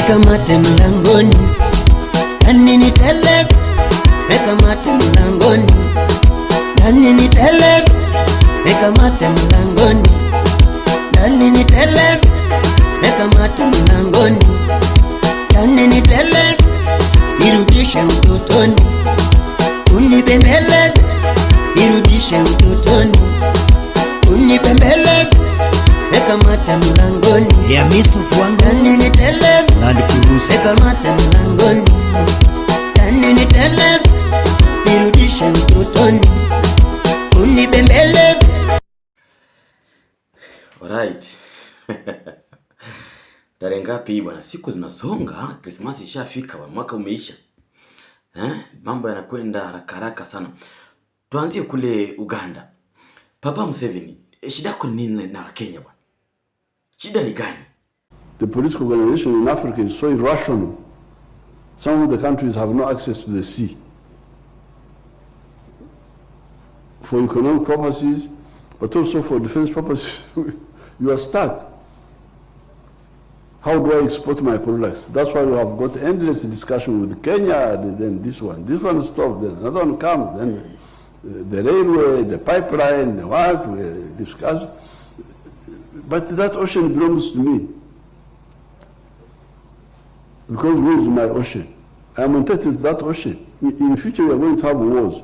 weka mate mlangoni, nani niteleze, weka mate mlangoni, nani niteleze, weka mate mlangoni, nani niteleze, weka mate mlangoni, nani niteleze, nirudishe utotoni, unibembeleze, nirudishe utotoni, unibembeleze, weka mate mlangoni, ya misu kwangu nani niteleze, Land Cruiser, weka mate mlangoni, nani niteleze, nirudishe utotoni, unibembeleze. Alright. Tarehe ngapi bwana? Siku zinasonga, Christmas ishafika, mwaka umeisha. Mambo yanakwenda haraka sana. Tuanzie kule Uganda. Papa Museveni, shida yako nini na Kenya bwana? Shida ni gani? The political organization in Africa is so irrational. Some of the countries have no access to the sea. For economic purposes, but also for defense purposes, you are stuck. How do I export my products? That's why we have got endless discussion with Kenya, then this one stops, then another one comes, then the railway, the pipeline, the what, we discuss. But that ocean belongs to me. Because where is my ocean? I am entitled to that ocean. In future we are going to have wars.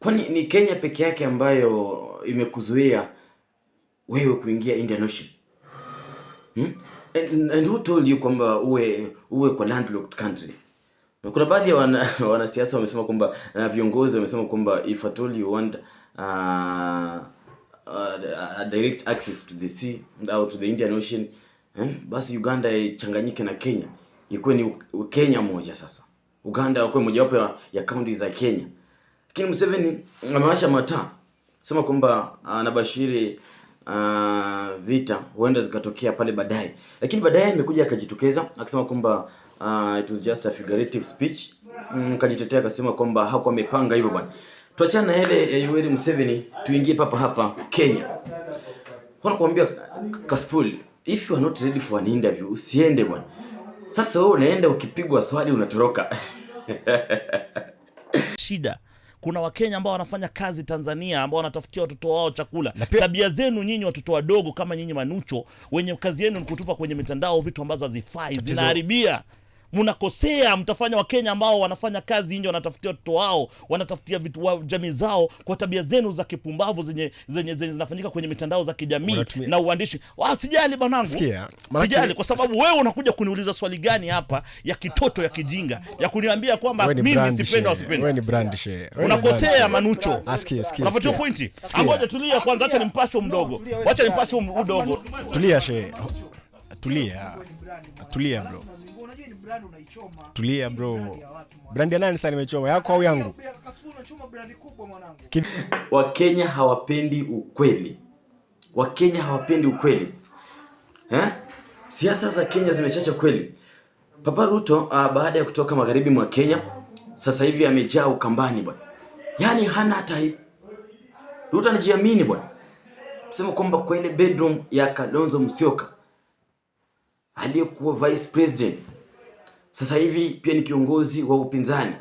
Kwani ni Kenya peke yake ambayo imekuzuia wewe kuingia Indian Ocean? And who told you kwamba uwe kwa landlocked country? Kuna baadhi ya wanasiasa wamesema kwamba na viongozi wamesema kwamba if at all you want a direct access to the sea or to the Indian Ocean, basi Uganda ichanganyike na Kenya. Ikuwe ni Kenya moja sasa. Uganda ikuwe mojawapo ya counties za Kenya. Lakini Museveni amewasha mataa. Sema kwamba anabashiri vita huenda zikatokea pale baadaye. Lakini baadaye imekuja akajitokeza akasema kwamba it was just a figurative speech. Akajitetea akasema kwamba hakuwa amepanga hivyo bwana. Tuachane na ile Yoweri Museveni, tuingie hapa Kenya. Wanakuambia Kasipul, if you are not ready for an interview, usiende bwana. Sasa wewe unaenda ukipigwa swali unatoroka. Shida. Kuna Wakenya ambao wanafanya kazi Tanzania ambao wanatafutia watoto wao chakula. Tabia zenu nyinyi watoto wadogo kama nyinyi Manucho, wenye kazi yenu ni kutupa kwenye mitandao vitu ambazo hazifai, zinaharibia. Mnakosea, mtafanya Wakenya ambao wanafanya kazi nje wanatafutia watoto wao, wanatafutia vitu wa jamii zao kwa tabia zenu za kipumbavu zenye zinafanyika kwenye mitandao za kijamii na uandishi. Sijali banangu. Sijali kwa sababu wewe unakuja kuniuliza swali gani hapa ya kitoto ya kijinga ya kuniambia kwamba mimi sipenda usipenda. Wewe ni brand share. Unakosea Manucho. Asikia. Unapata pointi? Ngoja tulia kwanza, acha nimpashe mdogo. Acha nimpashe mdogo. Tulia share. Tulia bro. Unajua ni brand unaichoma. Tulia bro. Brand ya nani sasa nimechoma? Yako au yangu? Kasipul unachoma brand kubwa mwanangu. Wakenya hawapendi ukweli. Wakenya hawapendi ukweli. Siasa za Kenya zimechacha kweli. Papa Ruto baada ya kutoka magharibi mwa Kenya, sasa hivi amejaa ukambani bwana. Yaani hana hata Ruto anajiamini bwana. Sema kwamba kwa ile bedroom ya Kalonzo Musyoka aliyekuwa vice president, sasa hivi pia ni kiongozi wa upinzani,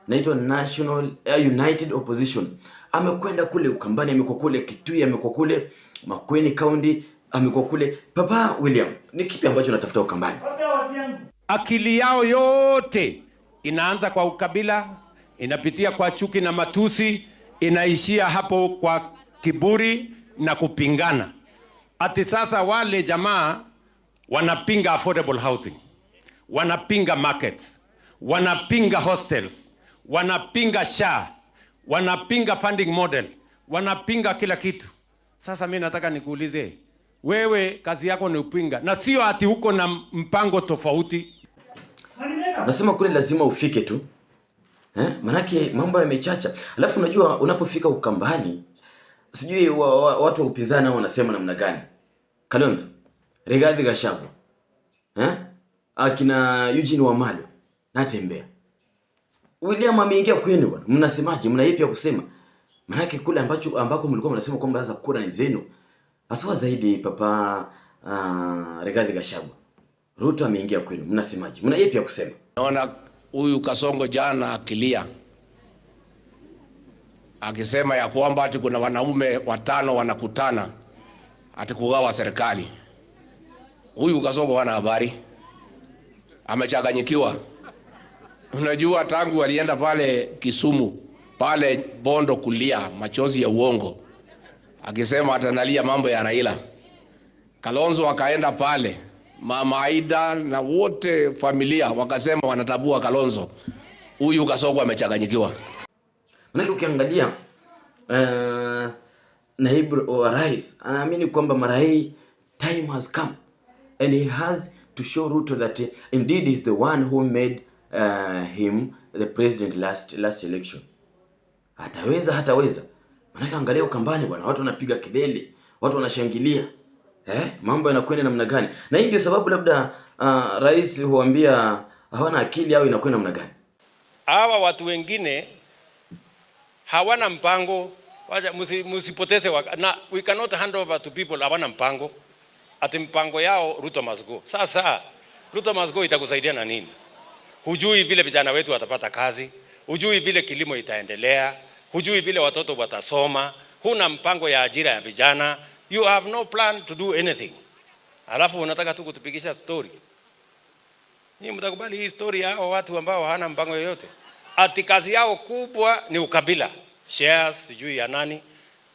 naitwa National United Opposition, amekwenda kule ukambani, amekuwa kule Kitui, amekuwa kule Makueni County, amekuwa kule. Papa William, ni kipi ambacho unatafuta ukambani? Akili yao yote inaanza kwa ukabila, inapitia kwa chuki na matusi, inaishia hapo kwa kiburi na kupingana. Ati sasa wale jamaa wanapinga affordable housing, wanapinga markets, wanapinga hostels, wanapinga SHA, wanapinga funding model, wanapinga kila kitu. Sasa mimi nataka nikuulize, wewe kazi yako ni upinga na sio ati huko na mpango tofauti. Nasema kule lazima ufike tu. Manake mambo yamechacha. Alafu unajua unapofika ukambani, sijui watu wa upinzani wanasema namna gani. Kalonzo, Rigathi Gachagua, akina Eugene Wamalwa, Natembeya. William ameingia kwenu bwana. Mnasemaje? Mna yapi ya kusema? Manake kule ambako mlikuwa mnasema kwamba sasa kura ni zenu. Aswa zaidi Papa Rigathi Gachagua. Ruto ameingia kwenu, mnasemaje? Mna yapi ya kusema? Naona huyu Kasongo jana akilia akisema ya kwamba ati kuna wanaume 5 wanakutana ati kugawa serikali. Huyu Kasongo hana habari, amechanganyikiwa. Unajua tangu alienda pale Kisumu pale Bondo kulia machozi ya uongo akisema atanalia mambo ya Raila. Kalonzo akaenda pale, Mama Aida na wote familia wakasema wanatabua Kalonzo. Huyu Kasongo amechanganyikiwa. Maana ukiangalia naibu wa rais anaamini kwamba mara hii time has come and he has to show Ruto that indeed is the one who made him the president last election. Hataweza. Maana angalia Ukambani bwana, watu wanapiga kelele, watu wanashangilia. Mambo yanakwenda namna gani? Na hii ndio sababu labda rais huambia hawana akili au inakwenda namna gani? Hawa watu wengine hawana mpango, msipoteze na we cannot hand over to people hawana mpango. Ati mpango yao Ruto must go. Sasa Ruto must go itakusaidia na nini? Hujui vile vijana wetu watapata kazi, hujui vile kilimo itaendelea, hujui vile watoto watasoma, huna mpango ya ajira ya vijana. You have no plan to do anything. Alafu unataka tu kutupigisha story. Ni mtakubali hii story ya hao watu ambao hawana mpango yoyote. Ati kazi yao kubwa ni ukabila. Shares, sijui ya nani,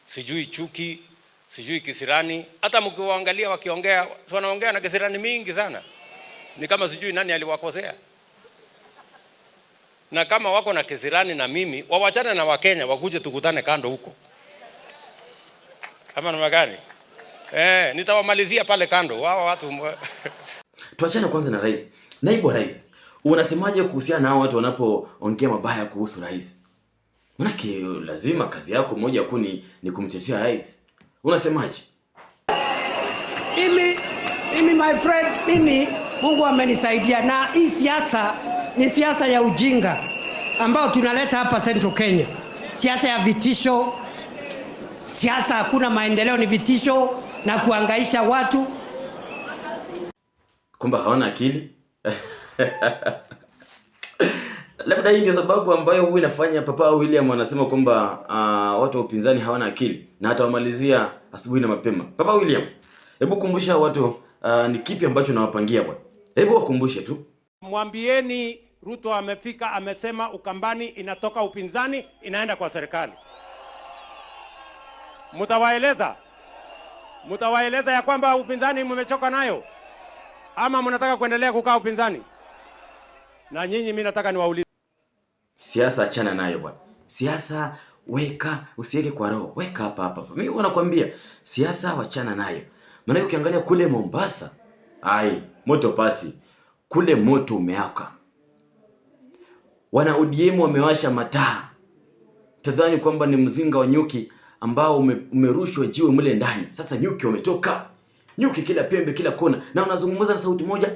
sijui chuki, sijui kisirani. Hata mkiwaangalia wakiongea, wanaongea na kisirani mingi sana. Ni kama sijui nani aliwakosea. Na kama wako na kisirani na mimi, wawachane na Wakenya wakuje tukutane kando huko. Kama namna gani? Nitawamalizia pale kando. Wao watu Tuachane kwanza na rais. Naibu wa rais, unasemaje kuhusiana na hao watu wanapoongea mabaya kuhusu rais? Manake lazima kazi yako moja kuu ni kumtetea rais. Unasemaje? Mimi my friend, Mungu amenisaidia na hii siasa ni siasa ya ujinga ambao tunaleta hapa Central Kenya. Siasa ya vitisho. Siasa hakuna maendeleo, ni vitisho na kuangaisha watu. Kumba hawana akili? Labda hii ndio sababu ambayo huwa inafanya Papa William anasema kwamba watu wa upinzani hawana akili na hata wamalizia asubuhi na mapema. Papa William, hebu kumbusha watu ni kipi ambacho nawapangia bwana. Hebu wakumbushe tu. Mwambieni Ruto amefika, amesema Ukambani inatoka upinzani inaenda kwa serikali. Mutawaeleza ya kwamba upinzani mmechoka nayo ama mnataka kuendelea kukaa upinzani? Na nyinyi mimi nataka niwaulize. Siasa achana nayo bwana. Siasa usiweke kwa roho. Weka hapa. Mimi wanakuambia siasa wachana nayo. Maana ukiangalia kule Mombasa, moto pasi. Kule moto umeaka. Wana ODM wamewasha mataa. Tadhani kwamba ni mzinga wa nyuki ambao umerushwa jiwe mle ndani. Sasa nyuki wametoka. Nyuki kila pembe, kila kona. Na unazungumza na sauti moja.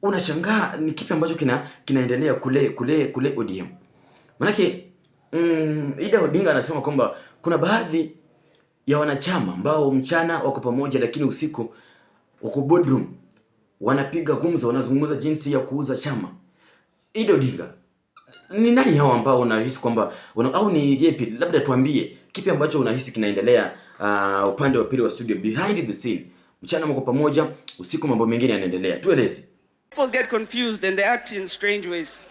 Unashangaa ni kipi ambacho kinaendelea kule ODM. Manake Ida Odinga anasema kwamba kuna baadhi ya wanachama ambao mchana wako pamoja lakini usiku wako boardroom wanapiga gumzo, wanazungumza jinsi ya kuuza chama. Ida Odinga, ni nani hao ambao unahisi kwamba au ni yepi? Labda tuambie kipi ambacho unahisi kinaendelea upande wa pili wa studio, behind the scene. Mchana mko pamoja, usiku mambo mengine yanaendelea. Tueleze. People get confused and they act in strange ways.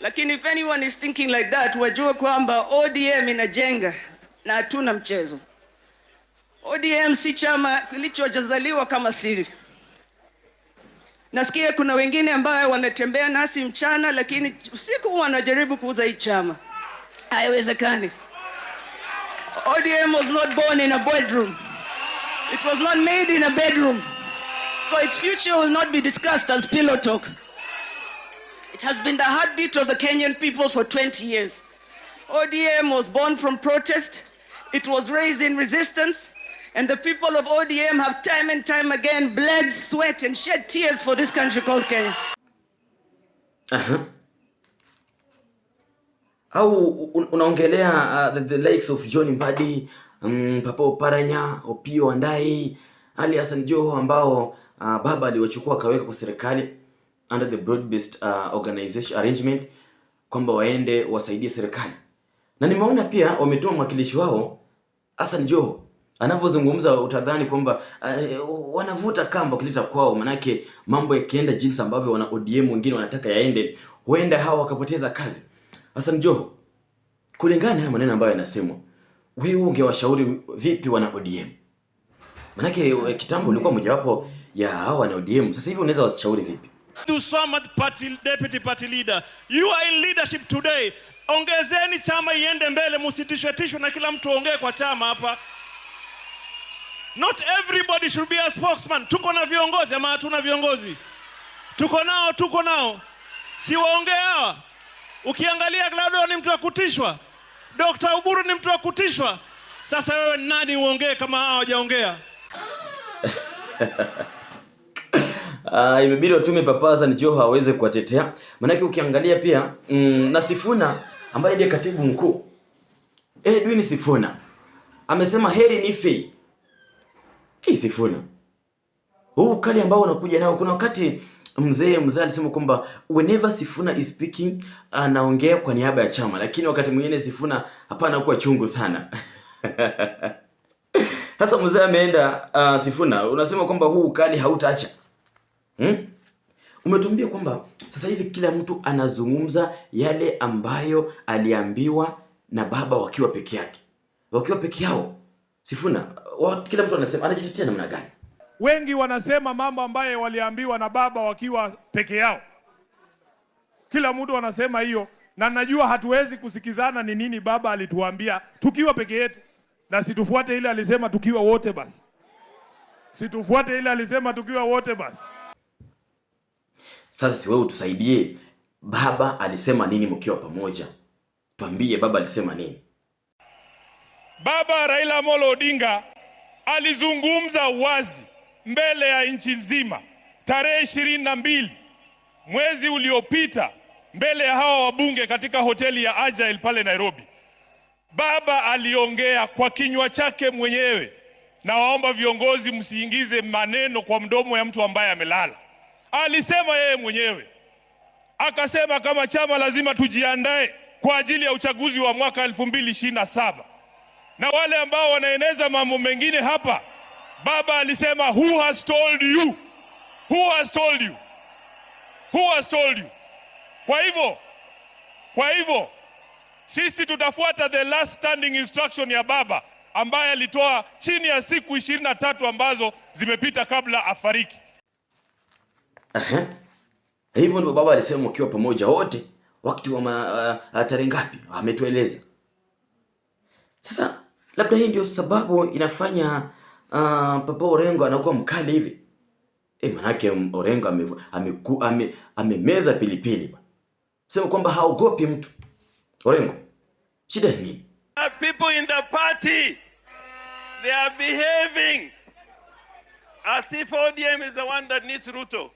Lakini if anyone is thinking like that, wajue kwamba ODM inajenga na hatuna mchezo. ODM si chama kilichojazaliwa kama siri. Nasikia kuna wengine ambao wanatembea nasi mchana lakini usiku wanajaribu kuuza hii chama. Haiwezekani. ODM was not born in a bedroom. It was not made in a bedroom. So its future will not be discussed as pillow talk. It has been the heartbeat of the Kenyan people for 20 years. ODM was born from protest. It was raised in resistance. And the people of ODM have time and time again bled, sweat, and shed tears for this country called Kenya. Au unaongelea the likes of John Mbadi, Papa Oparanya, Opiyo Wandayi, Ali Hassan Joho ambao baba aliwachukua akaweka kwa serikali under the broad based organization arrangement kwamba waende wasaidie serikali. Na nimeona pia wametoa mwakilishi wao Hassan Joho, anavyozungumza utadhani kwamba wanavuta kamba kuleta kwao, manake mambo yakienda jinsi ambavyo wana ODM wengine wanataka yaende, huenda hawa wakapoteza kazi. Hassan Joho, kulingana na maneno ambayo yanasemwa, wewe ungewashauri vipi wana ODM? Manake kitambo ulikuwa mojawapo ya hawa wana ODM, sasa hivi unaweza washauri vipi? Samad party deputy party leader, you are in leadership today. Ongezeni chama iende mbele, msitishwe na kila mtu ongee kwa chama hapa. Not everybody should be a spokesman. Tuko na viongozi ama hatuna viongozi? Tuko nao. Si waongee hawa. Ukiangalia Gladwell ni mtu wa kutishwa. Dr. Uburu ni mtu wa kutishwa. Sasa wewe nani uongee kama hawa hawajaongea? Imebidi watume Papa Hassan Joho aweze kuwatetea. Manake ukiangalia pia na Sifuna ambaye ndiye katibu mkuu Edwin Sifuna amesema heri nife. Sifuna, huu kali ambao unakuja nao, kuna wakati mzee alisema kwamba whenever Sifuna is speaking anaongea kwa niaba ya chama, lakini wakati mwingine Sifuna hapana kuwa chungu sana. Sasa mzee ameenda, Sifuna unasema kwamba huu kali hautaacha. Umetuambia kwamba sasa hivi kila mtu anazungumza yale ambayo aliambiwa na baba wakiwa peke yake. Wakiwa peke yao, Sifuna, kila mtu anasema anajitetea namna gani? Wengi wanasema mambo ambayo waliambiwa na baba wakiwa peke yao. Kila mtu anasema hiyo, na najua hatuwezi kusikizana ni nini baba alituambia tukiwa peke yetu, na situfuate ile alisema tukiwa wote basi. Situfuate ile alisema tukiwa wote basi. Sasa si wewe utusaidie, baba alisema nini mkiwa pamoja? Tuambie baba alisema nini? Baba Raila Amolo Odinga alizungumza wazi mbele ya nchi nzima tarehe 22 mwezi uliopita mbele ya hawa wabunge katika hoteli ya Agile pale Nairobi. Baba aliongea kwa kinywa chake mwenyewe, na waomba viongozi msiingize maneno kwa mdomo ya mtu ambaye amelala. Alisema yeye mwenyewe, akasema kama chama lazima tujiandae kwa ajili ya uchaguzi wa mwaka 2027. Na wale ambao wanaeneza mambo mengine hapa, baba alisema who has told you? Who has told you? Who has told you? Kwa hivyo sisi tutafuata the last standing instruction ya baba ambaye alitoa chini ya siku 23 ambazo zimepita kabla afariki. Hivyo ndio baba alisema mkiwa pamoja wote wakati wa tarehe ngapi? Ametueleza. Sasa labda hii ndio sababu inafanya Papa Orengo anakuwa mkali hivi. Manake Orengo amemeza pilipili bwana. Sema kwamba haogopi mtu. Orengo, shida ni nini? People in the party, they are behaving as if ODM is the one that needs Ruto.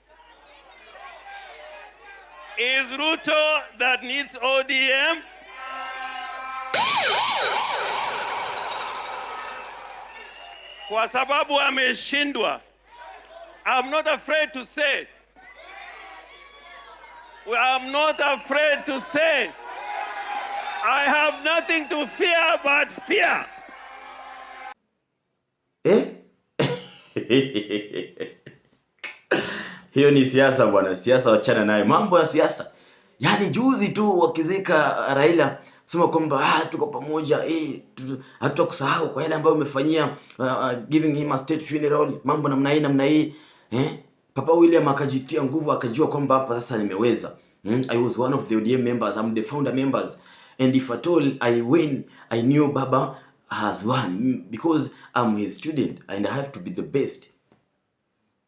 Is Ruto that needs ODM? Kwa sababu ameshindwa. I'm not afraid to say. I'm not afraid to say. I have nothing to fear but fear. Hiyo ni siasa bwana, siasa wachana nayo. Mambo ya siasa. Yaani juzi tu wakizika Raila sema kwamba tuko pamoja, hatutakusahau kwa yale ambayo umefanyia, giving him a state funeral, mambo namna hii. Papa William akajitia nguvu, akajua kwamba hapa sasa nimeweza. I was one of the ODM members, I'm the founder members, and if at all I win, I knew Baba has won because I'm his student and I have to be the best.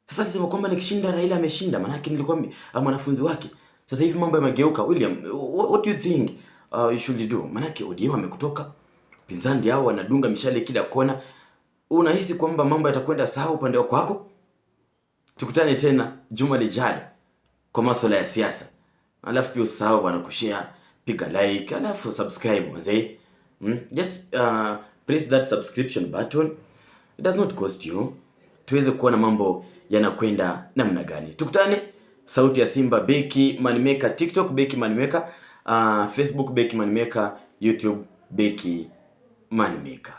Sasa alisema kwamba nikishinda Raila ameshinda, maana yake nilikuwa mwanafunzi wake. Sasa hivi mambo yamegeuka. William, what do you think you should do? Maana yake ODM amekutoka, pinzani hao wanadunga mishale kila kona. Unahisi kwamba mambo yatakwenda sawa upande wako? Tukutane tena juma lijalo kwa masuala ya siasa. Alafu pia usahau bwana kushare, piga like, alafu subscribe mzee. Just press that subscription button. It does not cost you. Tuweze kuona mambo yanakwenda namna gani. Tukutane. Sauti ya Simba, Beki Moneymaker, TikTok Beki Moneymaker, Facebook Beki Moneymaker, YouTube Beki Moneymaker.